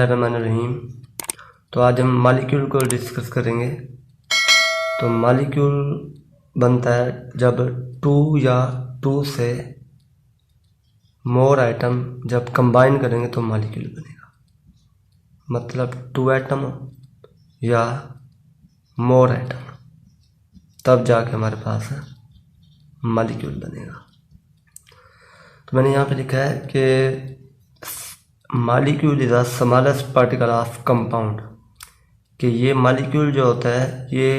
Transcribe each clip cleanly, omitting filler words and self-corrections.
बिस्मिल्लाहिर्रहमानिर्रहीम। तो आज हम मालिक्यूल को डिस्कस करेंगे। तो मालिक्यूल बनता है जब टू या टू से मोर आइटम जब कंबाइन करेंगे तो मालिक्यूल बनेगा। मतलब टू एटम या मोर आइटम, तब जाके हमारे पास मालिक्यूल बनेगा। तो मैंने यहाँ पे लिखा है कि molecule is the smallest particle of compound, कि ये मालिक्यूल जो होता है ये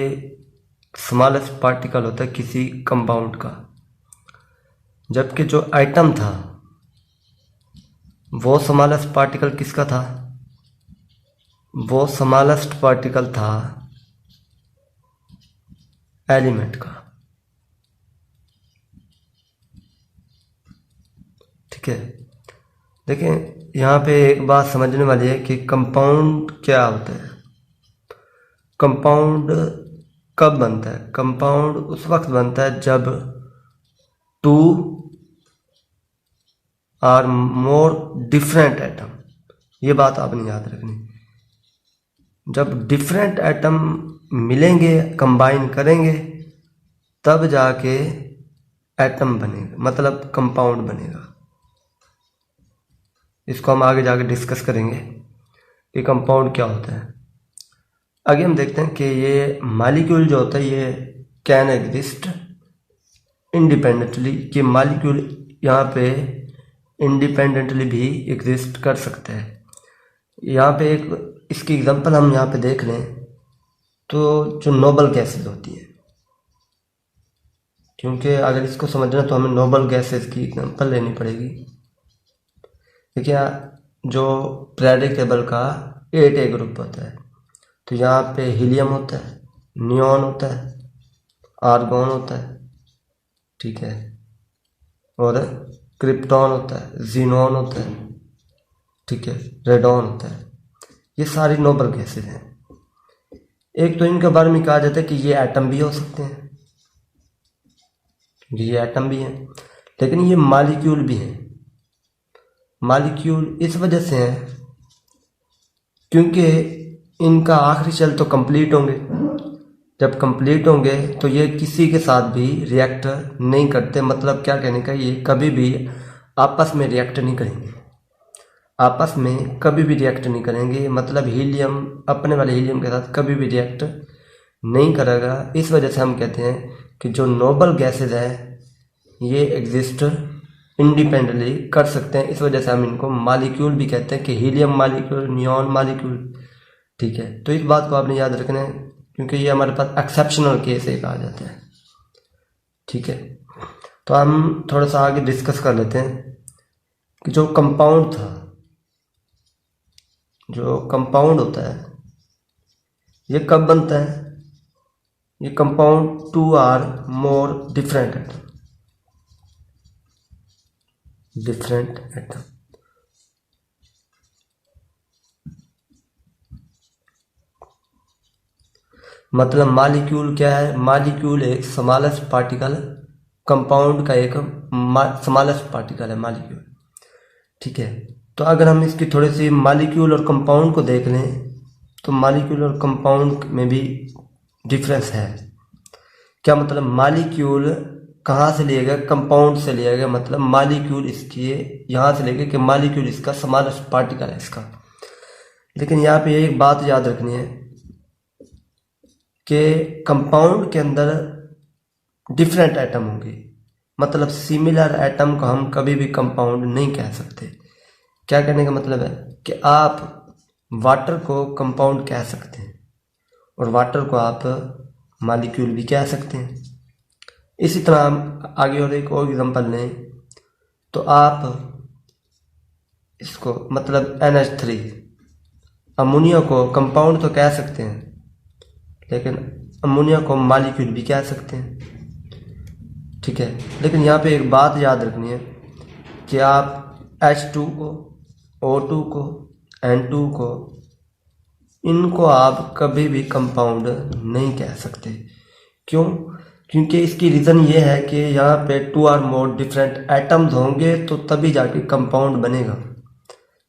स्मॉलेस्ट पार्टिकल होता है किसी कंपाउंड का। जबकि जो आइटम था वो स्मॉलेस्ट पार्टिकल किसका था? वो स्मॉलेस्ट पार्टिकल था एलिमेंट का। ठीक है, देखें यहाँ पे एक बात समझने वाली है कि कंपाउंड क्या होता है। कंपाउंड कब बनता है? कंपाउंड उस वक्त बनता है जब two or more different atom, ये बात आपने याद रखनी। जब डिफरेंट एटम मिलेंगे, कंबाइन करेंगे, तब जाके एटम बनेगा, मतलब कंपाउंड बनेगा। इसको हम आगे जाके डिस्कस करेंगे कि कंपाउंड क्या होता है। आगे हम देखते हैं कि ये मालिक्यूल जो होता है ये कैन एग्जिस्ट इंडिपेंडेंटली, कि मालिक्यूल यहाँ पे इंडिपेंडेंटली भी एग्जिस्ट कर सकते हैं। यहाँ पे एक इसकी एग्जांपल हम यहाँ पे देख लें तो जो नोबल गैसेज होती है, क्योंकि अगर इसको समझना तो हमें नोबल गैसेज की एग्जांपल लेनी पड़ेगी। देखिए जो पीरियोडिक टेबल का 8A ग्रुप होता है, तो यहाँ पे हीलियम होता है, नियॉन होता है, आर्गॉन होता है, ठीक है, और क्रिप्टॉन होता है, जीनॉन होता है, ठीक है, रेडॉन होता है। ये सारी नोबल गैसेज हैं। एक तो इनके बारे में कहा जाता है कि ये एटम भी हो सकते हैं, ये एटम भी हैं, लेकिन ये मालिक्यूल भी हैं। मालिक्यूल इस वजह से है क्योंकि इनका आखिरी शेल तो कंप्लीट होंगे। जब कंप्लीट होंगे तो ये किसी के साथ भी रिएक्ट नहीं करते। मतलब क्या कहने का, ये कभी भी आपस में रिएक्ट नहीं करेंगे, आपस में कभी भी रिएक्ट नहीं करेंगे। मतलब हीलियम अपने वाले हीलियम के साथ कभी भी रिएक्ट नहीं करेगा। इस वजह से हम कहते हैं कि जो नोबल गैसेज है ये एग्जिस्ट इंडिपेंडेंटली कर सकते हैं। इस वजह से हम इनको मालिक्यूल भी कहते हैं कि हीलियम मालिक्यूल, नियॉन मालिक्यूल, ठीक है। तो इस बात को आपने याद रखना है क्योंकि ये हमारे पास एक्सेप्शनल केस एक आ जाता है, ठीक है। तो हम थोड़ा सा आगे डिस्कस कर लेते हैं कि जो कंपाउंड था, जो कंपाउंड होता है ये कब बनता है? ये compound two or more different atom, different atom. मतलब मालिक्यूल क्या है? मालिक्यूल एक स्मॉलेस्ट पार्टिकल, कंपाउंड का एक स्मॉलेस्ट पार्टिकल है मालिक्यूल, ठीक है। तो अगर हम इसकी थोड़ी सी मालिक्यूल और कंपाउंड को देख लें तो मालिक्यूल और कंपाउंड में भी डिफरेंस है। क्या मतलब? मालिक्यूल कहाँ से लिया गया? कंपाउंड से लिया गया। मतलब मालिक्यूल इसकी यहाँ से लेके कि मालिक्यूल इसका स्मॉलेस्ट पार्टिकल है इसका। लेकिन यहाँ पे एक बात याद रखनी है कि कंपाउंड के अंदर डिफरेंट एटम होंगे। मतलब सिमिलर एटम को हम कभी भी कंपाउंड नहीं कह सकते। क्या कहने का मतलब है कि आप वाटर को कंपाउंड कह सकते हैं और वाटर को आप मालिक्यूल भी कह सकते हैं। इसी तरह हम आगे और एक और एग्जांपल लें तो आप इसको मतलब NH3 अमोनिया को कंपाउंड तो कह सकते हैं, लेकिन अमोनिया को मालिक्यूल भी कह सकते हैं, ठीक है। लेकिन यहाँ पे एक बात याद रखनी है कि आप H2 को, O2 को, N2 को, इनको आप कभी भी कंपाउंड नहीं कह सकते। क्यों? क्योंकि इसकी रीज़न ये है कि यहाँ पे two or more different atoms होंगे तो तभी जाके कंपाउंड बनेगा।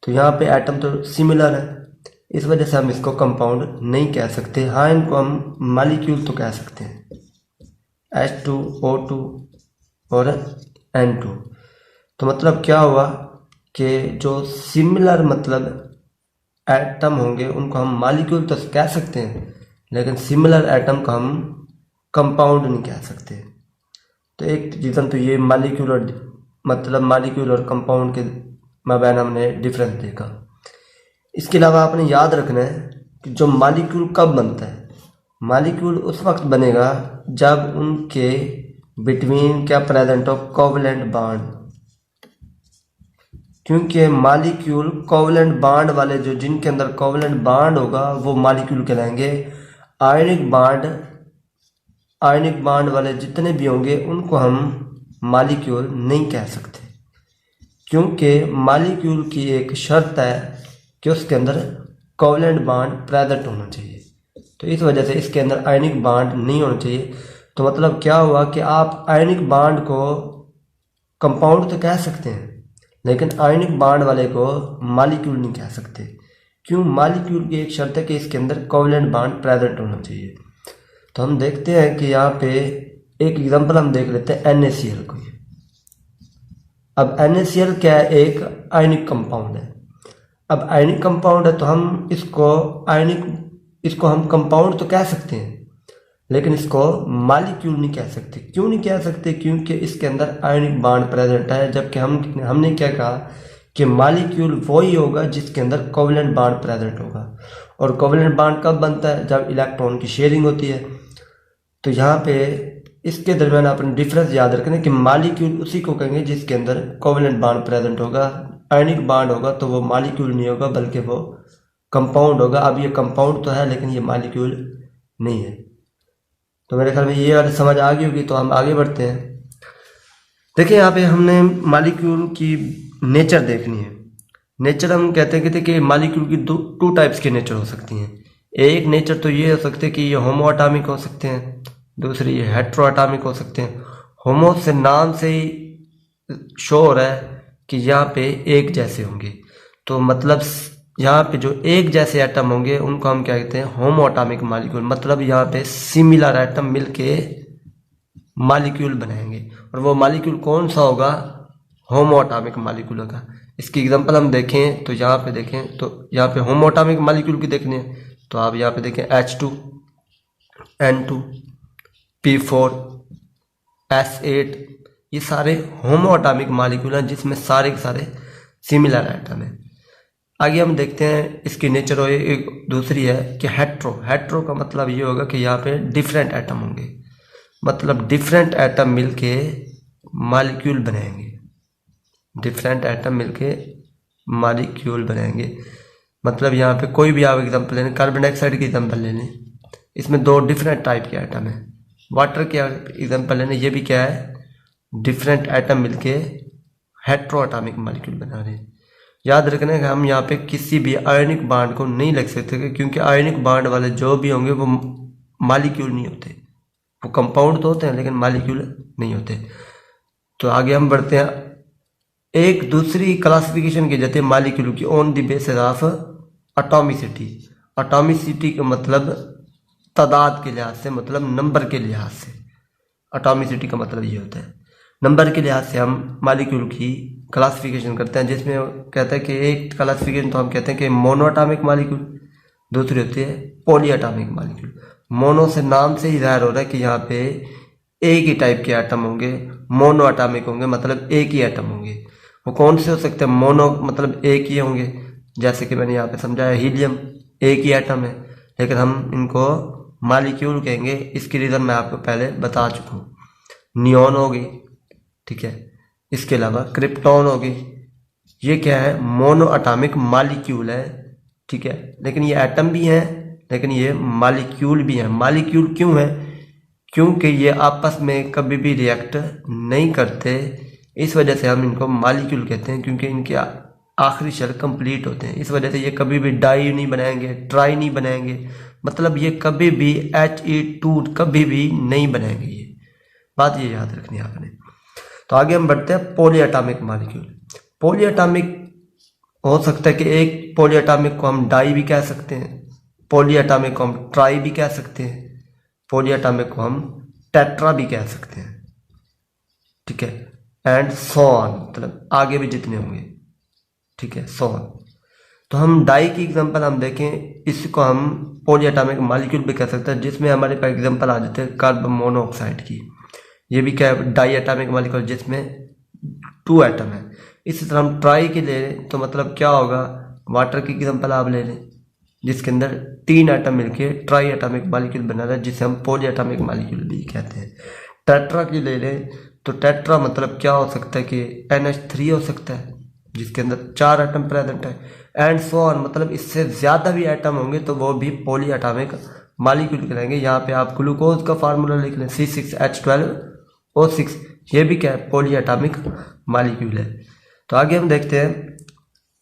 तो यहाँ पे एटम तो सिमिलर है, इस वजह से हम इसको कंपाउंड नहीं कह सकते। हाँ, इनको हम मालिक्यूल तो कह सकते हैं, H2O2 और N2। तो मतलब क्या हुआ कि जो सिमिलर मतलब एटम होंगे उनको हम मालिक्यूल तो कह सकते हैं, लेकिन सिमिलर एटम को हम कंपाउंड नहीं कह सकते। तो एक रीज़न तो ये मालिक्यूल और कंपाउंड के माबैन हमने डिफरेंस देखा। इसके अलावा आपने याद रखना है कि जो मालिक्यूल कब बनता है, मालिक्यूल उस वक्त बनेगा जब उनके बिटवीन क्या प्रेजेंट हो, कोवलेंट बॉन्ड। क्योंकि मालिक्यूल कोवलेंट बॉन्ड वाले, जो जिनके अंदर कोवलेंट बॉन्ड होगा वो मालिक्यूल कहलाएंगे। आयनिक बॉन्ड वाले जितने भी होंगे उनको हम मालिक्यूल नहीं कह सकते, क्योंकि मालिक्यूल की एक शर्त है कि उसके अंदर कोवलेंट बॉन्ड प्रेजेंट होना चाहिए। तो इस वजह से इसके अंदर आयनिक बॉन्ड नहीं होना चाहिए। तो मतलब क्या हुआ कि आप आयनिक बॉन्ड को कंपाउंड तो कह सकते हैं, लेकिन आयनिक बॉन्ड वाले को मालिक्यूल नहीं कह सकते। क्यों? मालिक्यूल की एक शर्त है कि इसके अंदर कोवलेंट बॉन्ड प्रेजेंट होना चाहिए। तो हम देखते हैं कि यहाँ पे एक एग्जांपल हम देख लेते हैं NaCl को। अब NaCl क्या है? एक आयनिक कंपाउंड है। अब आयनिक कंपाउंड है तो हम इसको हम कंपाउंड तो कह सकते हैं, लेकिन इसको मालिक्यूल नहीं कह सकते। क्यों नहीं कह सकते? क्योंकि इसके अंदर आयनिक बॉन्ड प्रेजेंट है। जबकि हमने क्या कहा कि मालिक्यूल वही होगा जिसके अंदर कोवलेंट बॉन्ड प्रेजेंट होगा। और कोवलेंट बॉन्ड कब बनता है? जब इलेक्ट्रॉन की शेयरिंग होती है। तो यहाँ पे इसके दरमियान आपने डिफरेंस याद रखना कि मालिक्यूल उसी को कहेंगे जिसके अंदर कोवलेंट बॉन्ड प्रेजेंट होगा। आयनिक बॉन्ड होगा तो वो मालिक्यूल नहीं होगा, बल्कि वो कंपाउंड होगा। अब ये कंपाउंड तो है लेकिन ये मालिक्यूल नहीं है। तो मेरे ख्याल में ये वाली समझ आ गई होगी। तो हम आगे बढ़ते हैं। देखिए यहाँ पे हमने मालिक्यूल की नेचर देखनी है। नेचर हम कहते हैं कि मालिक्यूल की टू टाइप्स के नेचर हो सकती हैं। एक नेचर तो ये हो सकते हैं कि ये होमो एटॉमिक हो सकते हैं, दूसरी ये हेट्रो एटॉमिक हो सकते हैं। होमो से नाम से ही शो हो रहा है कि यहाँ पे एक जैसे होंगे। तो मतलब यहाँ पे जो एक जैसे एटम होंगे उनको हम क्या कहते हैं? होमो एटॉमिक मालिक्यूल। मतलब यहाँ पे सिमिलर एटम मिलके मालिक्यूल बनाएंगे। और वो मालिक्यूल कौन सा होगा? होमो एटॉमिक मालिक्यूल होगा। इसकी एग्जांपल हम देखें तो यहाँ पे देखें तो यहाँ पे होमो एटॉमिक मालिक्यूल की देखनी है तो आप यहाँ पे देखें H2, N2, P4, S8, ये सारे होमो एटॉमिक मालिक्यूल हैं जिसमें सारे के सारे सिमिलर एटम हैं। आगे हम देखते हैं इसकी नेचर हो एक दूसरी है कि हेट्रो का मतलब ये होगा कि यहाँ पे डिफरेंट एटम होंगे। मतलब डिफरेंट एटम मिलके मालिक्यूल बनाएंगे। डिफरेंट एटम मिलके मालिक्यूल बनाएंगे। मतलब यहाँ पे कोई भी आप एग्जांपल लें, कार्बन डाइऑक्साइड की एग्जांपल ले लें, इसमें दो डिफरेंट टाइप के एटम है। वाटर के एग्जांपल लेने, ये भी क्या है? डिफरेंट एटम मिलके हेट्रो एटॉमिक मालिक्यूल बना रहे हैं। याद रखना है कि हम यहाँ पे किसी भी आयनिक बॉन्ड को नहीं लिख सकते, क्योंकि आयनिक बॉन्ड वाले जो भी होंगे वो मालिक्यूल नहीं होते। वो कंपाउंड तो होते हैं लेकिन मालिक्यूल नहीं होते। तो आगे हम बढ़ते हैं। एक दूसरी क्लासिफिकेशन की जाती है मालिक्यूल की on the basis of atomicity. Atomicity का मतलब तादाद के लिहाज से, मतलब नंबर के लिहाज से। एटॉमिसिटी का मतलब ये होता है नंबर के लिहाज से हम मालिक्यूल की क्लासिफिकेशन करते हैं, जिसमें कहते हैं कि एक क्लासिफिकेशन तो हम कहते हैं कि मोनो एटॉमिक मालिक्यूल, दूसरी होती है पॉली एटॉमिक मालिक्यूल। मोनो से नाम से ही जाहिर हो रहा है कि यहाँ पे एक ही टाइप के एटम होंगे। मोनो एटॉमिक होंगे मतलब एक ही एटम होंगे। वो कौन से हो सकते हैं? मोनो मतलब एक ही होंगे, जैसे कि मैंने यहाँ पे समझाया हीलियम एक ही एटम है, लेकिन हम इनको मालिक्यूल कहेंगे। इसकी रीज़न मैं आपको पहले बता चुका हूँ। नियॉन होगी, ठीक है, इसके अलावा क्रिप्टॉन होगी। ये क्या है? मोनो एटॉमिक मालिक्यूल है, ठीक है, लेकिन ये एटम भी हैं, लेकिन ये मालिक्यूल भी हैं। मालिक्यूल क्यों है? क्योंकि ये आपस में कभी भी रिएक्ट नहीं करते, इस वजह से हम इनको मालिक्यूल कहते हैं, क्योंकि इनके आखिरी शेल कंप्लीट होते हैं। इस वजह से ये कभी भी डाई नहीं बनाएंगे, ट्राई नहीं बनाएंगे, मतलब ये कभी भी He2 कभी भी नहीं बनाएंगे। ये बात ये याद रखनी है आपने। तो आगे हम बढ़ते हैं poly atomic molecule. Poly atomic हो सकता है कि पॉलीएटॉमिक को हम डाई भी कह सकते हैं, पॉलीएटॉमिक को हम ट्राई भी कह सकते हैं, पॉलीएटॉमिक को हम टेट्रा भी कह सकते हैं, ठीक है, एंड सो ऑन, मतलब आगे भी जितने होंगे, ठीक है, सो ऑन। तो हम डाई की एग्जांपल हम देखें, इसको हम पॉलीएटॉमिक मॉलिक्यूल भी कह सकते हैं, जिसमें हमारे पास एग्जांपल आ जाते हैं कार्बन मोनोऑक्साइड की, ये भी क्या है, डाई एटॉमिक मॉलिक्यूल जिसमें 2 एटम है। इसी तरह हम ट्राई की ले लें तो मतलब क्या होगा, वाटर की एग्जांपल आप ले लें जिसके अंदर 3 एटम मिलके ट्राई एटॉमिक मॉलिक्यूल बना रहा है, जिसे हम पॉलीएटॉमिक मॉलिक्यूल भी कहते हैं। टेट्रा की ले लें तो टेट्रा मतलब क्या हो सकता है कि NH3 हो सकता है जिसके अंदर 4 एटम प्रेजेंट है, एंड सो ऑन, मतलब इससे ज़्यादा भी एटम होंगे तो वो भी पॉलीएटॉमिक मॉलिक्यूल कहलाएंगे। यहाँ पे आप ग्लूकोज का फार्मूला लिख लें, C6H12O6, ये भी क्या है, पॉलीएटॉमिक मॉलिक्यूल है। तो आगे हम देखते हैं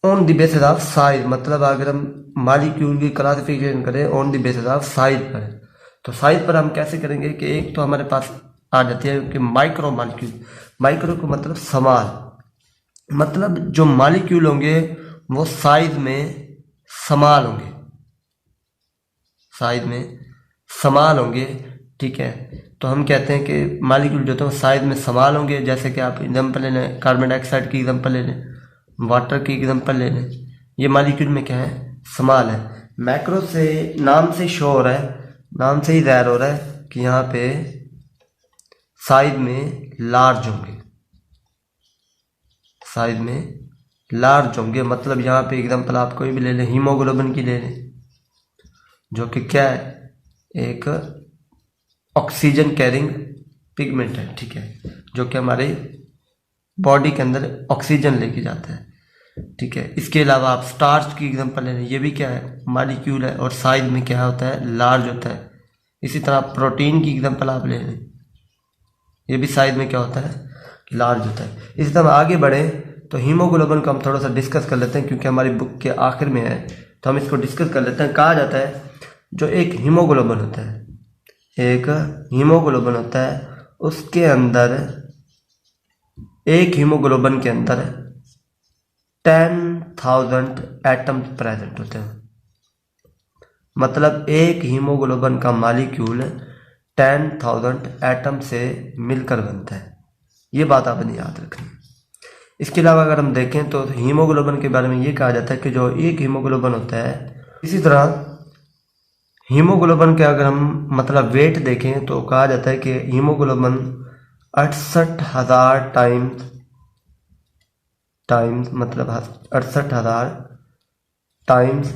on the basis of size, मतलब अगर हम मॉलिक्यूल की क्लासिफिकेशन करें on the basis of size पर, तो साइज पर हम कैसे करेंगे कि एक तो हमारे पास आ जाती है कि माइक्रो मॉलिक्यूल, माइक्रो को मतलब समाल, मतलब जो मॉलिक्यूल होंगे वो साइज में समाल होंगे, साइज में समाल होंगे, ठीक है। तो हम कहते हैं कि मॉलिक्यूल जो होते हैं साइज में समाल होंगे, जैसे कि आप एग्जांपल ले लें, कार्बन डाइऑक्साइड की एग्जांपल ले लें, वाटर की एग्जांपल ले लें, ये मॉलिक्यूल में क्या है, समाल है। मैक्रो से नाम से शो हो रहा है, नाम से ही ज़ाहिर हो रहा है कि यहाँ पे साइज में लार्ज होंगे, साइज में लार्ज होंगे, मतलब यहाँ पे एग्जांपल आप कोई भी ले लें, हीमोग्लोबिन की ले लें, जो कि क्या है, एक ऑक्सीजन कैरिंग पिगमेंट है, ठीक है, जो कि हमारे बॉडी के अंदर ऑक्सीजन लेके जाता है, ठीक है। इसके अलावा आप स्टार्च की एग्जांपल ले लें, ये भी क्या है, मॉलिक्यूल है और साइज में क्या होता है, लार्ज होता है। इसी तरह प्रोटीन की एग्जांपल आप ले लें, ये भी साइज में क्या होता है, लार्ज होता है। इसी तरह आगे बढ़े तो हीमोग्लोबिन को हम थोड़ा सा डिस्कस कर लेते हैं, क्योंकि हमारी बुक के आखिर में है तो हम इसको डिस्कस कर लेते हैं। कहा जाता है जो एक हीमोग्लोबिन होता है, एक हीमोग्लोबिन होता है, उसके अंदर, एक हीमोग्लोबिन के अंदर 10,000 एटम प्रेजेंट होते हैं, मतलब एक हीमोग्लोबिन का मॉलिक्यूल 10,000 एटम से मिलकर बनता है, ये बात आपने याद रखनी है। इसके अलावा अगर हम देखें तो हीमोग्लोबिन के बारे में ये कहा जाता है कि जो एक हीमोग्लोबिन होता है, इसी तरह हीमोग्लोबिन के अगर हम मतलब वेट देखें तो कहा जाता है कि हीमोग्लोबिन 68,000 टाइम्स मतलब 68,000 टाइम्स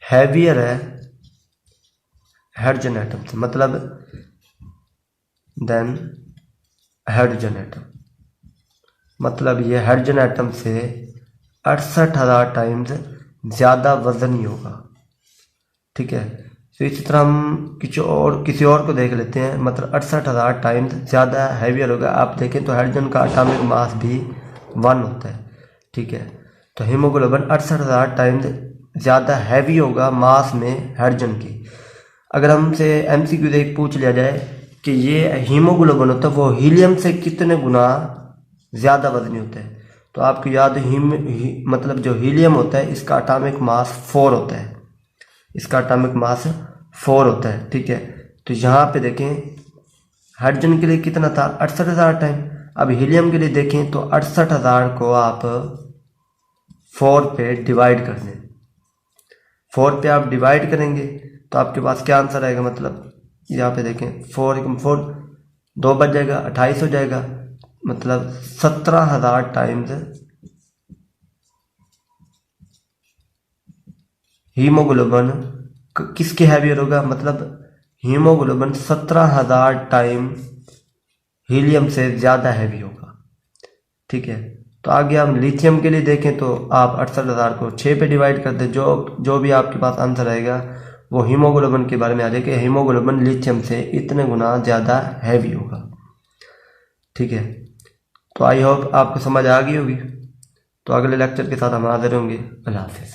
हैवियर है हाइड्रोजन एटम से, मतलब देन हाइड्रोजन एटम, मतलब ये हाइड्रोजन एटम से 68,000 टाइम्स ज़्यादा वजनी होगा, ठीक है। तो इसी तरह हम किसी और को देख लेते हैं, मतलब 68,000 टाइम्स ज़्यादा हैवियर होगा। आप देखें तो हाइड्रोजन का एटॉमिक मास भी 1 होता है, ठीक है। तो हीमोग्लोबिन 68,000 टाइम्स ज़्यादा हैवी होगा मास में हाइड्रोजन की। अगर हमसे MCQ एक पूछ लिया जाए कि ये हीमोग्लोबिन होता है वो हीलियम से कितने गुना ज़्यादा वजनी होता है, तो आपको याद मतलब जो हीलियम होता है इसका एटॉमिक मास 4 होता है, इसका एटॉमिक मास 4 होता है, ठीक है। तो यहाँ पे देखें हाइड्रोजन के लिए कितना था, 68,000 टाइम। अब हीलियम के लिए देखें तो 68,000 को आप 4 पे डिवाइड कर दें, 4 पे आप डिवाइड करेंगे तो आपके पास क्या आंसर आएगा, मतलब यहाँ पे देखें 4 × 4 2 बच जाएगा, 28 हो जाएगा, मतलब 17,000 टाइम्स हीमोग्लोबिन किसके हैवियर होगा, मतलब हीमोग्लोबिन 17,000 टाइम हीलियम से ज़्यादा हैवी होगा, ठीक है। तो आगे हम लिथियम के लिए देखें तो आप 68,000 को 6 पे डिवाइड कर दें, जो भी आपके पास आंसर आएगा वो हीमोग्लोबिन के बारे में आ जाएगा, हीमोग्लोबिन लिथियम से इतने गुना ज़्यादा हैवी होगा, ठीक है। तो आई होप आपको समझ आ गई होगी। तो अगले लेक्चर के साथ हम हाजिर होंगे। अल्लाह हाफिज़।